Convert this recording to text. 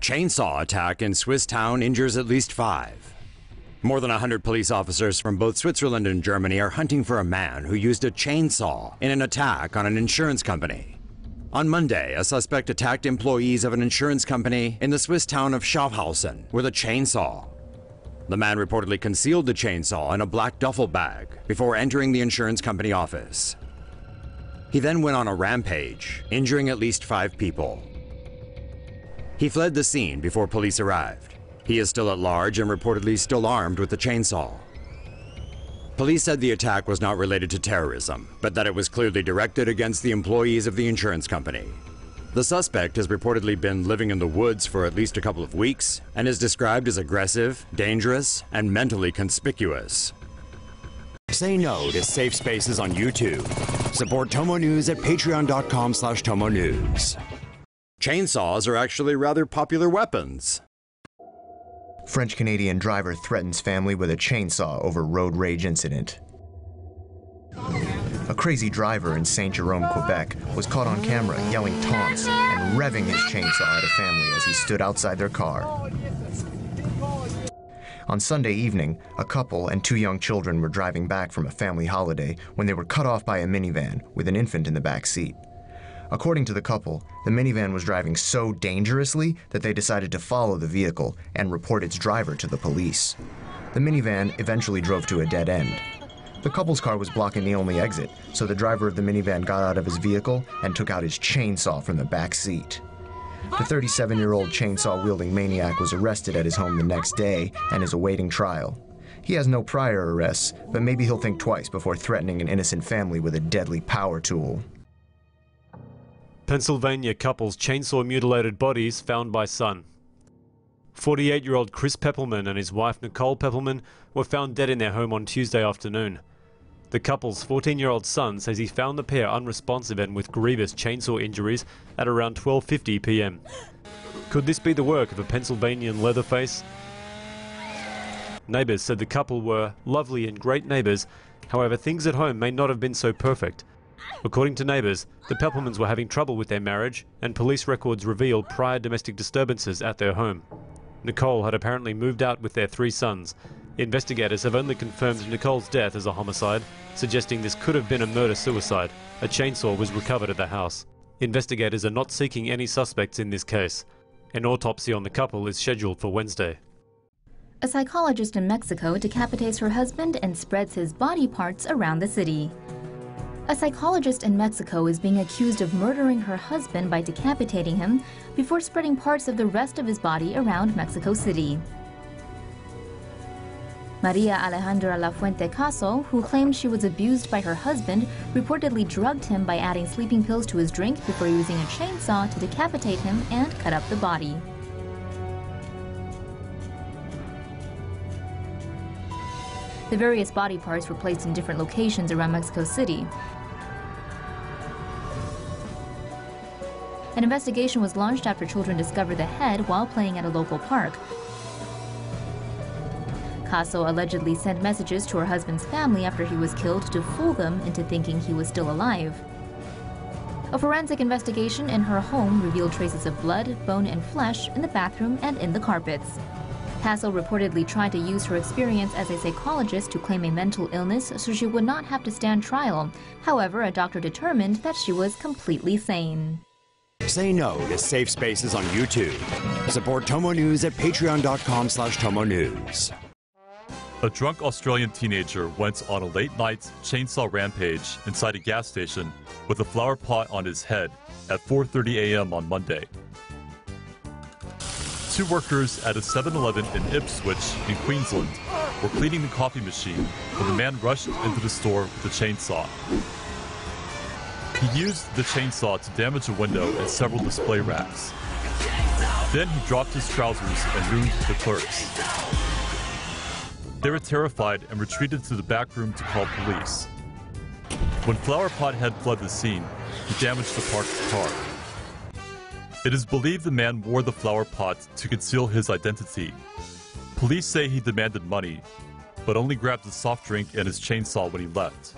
Chainsaw attack in Swiss town injures at least 5. More than 100 police officers from both Switzerland and Germany are hunting for a man who used a chainsaw in an attack on an insurance company. On Monday, a suspect attacked employees of an insurance company in the Swiss town of Schaffhausen with a chainsaw. The man reportedly concealed the chainsaw in a black duffel bag before entering the insurance company office. He then went on a rampage, injuring at least 5 people. He fled the scene before police arrived. He is still at large and reportedly still armed with the chainsaw. Police said the attack was not related to terrorism, but that it was clearly directed against the employees of the insurance company. The suspect has reportedly been living in the woods for at least a couple of weeks and is described as aggressive, dangerous, and mentally conspicuous. Say no to safe spaces on YouTube. Support Tomo News at patreon.com/Tomo News. Chainsaws are actually rather popular weapons. French-Canadian driver threatens family with a chainsaw over road rage incident. A crazy driver in Saint-Jérôme, Quebec, was caught on camera yelling taunts and revving his chainsaw at a family as he stood outside their car. On Sunday evening, a couple and 2 young children were driving back from a family holiday when they were cut off by a minivan with an infant in the back seat. According to the couple, the minivan was driving so dangerously that they decided to follow the vehicle and report its driver to the police. The minivan eventually drove to a dead end. The couple's car was blocking the only exit, so the driver of the minivan got out of his vehicle and took out his chainsaw from the back seat. The 37-year-old chainsaw-wielding maniac was arrested at his home the next day and is awaiting trial. He has no prior arrests, but maybe he'll think twice before threatening an innocent family with a deadly power tool. Pennsylvania couple's chainsaw-mutilated bodies found by son. 48-year-old Chris Peppelman and his wife Nicole Peppelman were found dead in their home on Tuesday afternoon. The couple's 14-year-old son says he found the pair unresponsive and with grievous chainsaw injuries at around 12:50 p.m. Could this be the work of a Pennsylvanian Leatherface? Neighbours said the couple were lovely and great neighbours, however things at home may not have been so perfect. According to neighbours, the Peppelmans were having trouble with their marriage, and police records revealed prior domestic disturbances at their home. Nicole had apparently moved out with their 3 sons. Investigators have only confirmed Nicole's death as a homicide, suggesting this could have been a murder-suicide. A chainsaw was recovered at the house. Investigators are not seeking any suspects in this case. An autopsy on the couple is scheduled for Wednesday. A psychologist in Mexico decapitates her husband and spreads his body parts around the city. A psychologist in Mexico is being accused of murdering her husband by decapitating him before spreading parts of the rest of his body around Mexico City. Maria Alejandra Lafuente Caso, who claimed she was abused by her husband, reportedly drugged him by adding sleeping pills to his drink before using a chainsaw to decapitate him and cut up the body. The various body parts were placed in different locations around Mexico City. An investigation was launched after children discovered the head while playing at a local park. Caso allegedly sent messages to her husband's family after he was killed to fool them into thinking he was still alive. A forensic investigation in her home revealed traces of blood, bone, and flesh in the bathroom and in the carpets. Caso reportedly tried to use her experience as a psychologist to claim a mental illness so she would not have to stand trial. However, a doctor determined that she was completely sane. Say no to safe spaces on YouTube. Support Tomo News at patreon.com/Tomo News. A drunk Australian teenager went on a late-night chainsaw rampage inside a gas station with a flower pot on his head at 4:30 a.m. on Monday. 2 workers at a 7-Eleven in Ipswich in Queensland were cleaning the coffee machine when the man rushed into the store with a chainsaw. He used the chainsaw to damage a window and several display racks. Then he dropped his trousers and ruined the clerks. They were terrified and retreated to the back room to call police. When Flower Pot had fled the scene, he damaged the parked car. It is believed the man wore the flower pot to conceal his identity. Police say he demanded money, but only grabbed a soft drink and his chainsaw when he left.